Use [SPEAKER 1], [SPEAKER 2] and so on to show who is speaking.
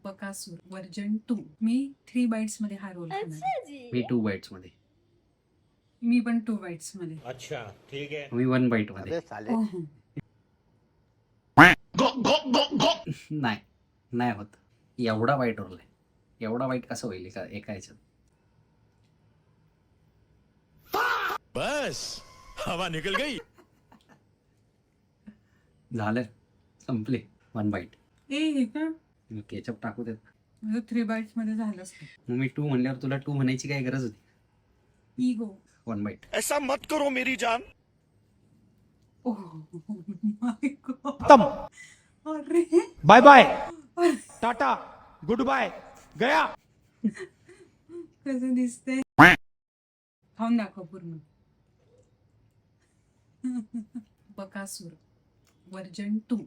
[SPEAKER 1] Bakasur version 2. मी 3 bites मध्ये हा role करणार.
[SPEAKER 2] मी 2 बाईट्स मध्ये.
[SPEAKER 1] मी पण 2 बाईट्स मध्ये.
[SPEAKER 3] अच्छा ठीक है.
[SPEAKER 2] मी 1 बाईट मध्ये.
[SPEAKER 1] ओहो.
[SPEAKER 2] नाही नाही होत. एवढा वाईट रोल आहे. एवढा वाईट कसं होईल एका ह्याच्यात.
[SPEAKER 3] बस हवा निकल गई.
[SPEAKER 2] झालं संपले. 1 बाईट.
[SPEAKER 1] हे का
[SPEAKER 2] केचप टाकू देत.
[SPEAKER 1] माझं 3 बाईट्स मध्ये झालंच
[SPEAKER 2] मग मी 2 म्हणल्यावर तुला 2 म्हणायची काय गरज होती.
[SPEAKER 1] नाही. इगो.
[SPEAKER 2] 1 बाईट.
[SPEAKER 3] ऐसा मत करो मेरी जान.
[SPEAKER 1] Oh my god.
[SPEAKER 4] खत्म.
[SPEAKER 1] अरे
[SPEAKER 4] bye bye tata good bye गया.
[SPEAKER 1] कसं दिसतंय. खाऊन दाखव पूर्ण. बकासूर वर्जन 2.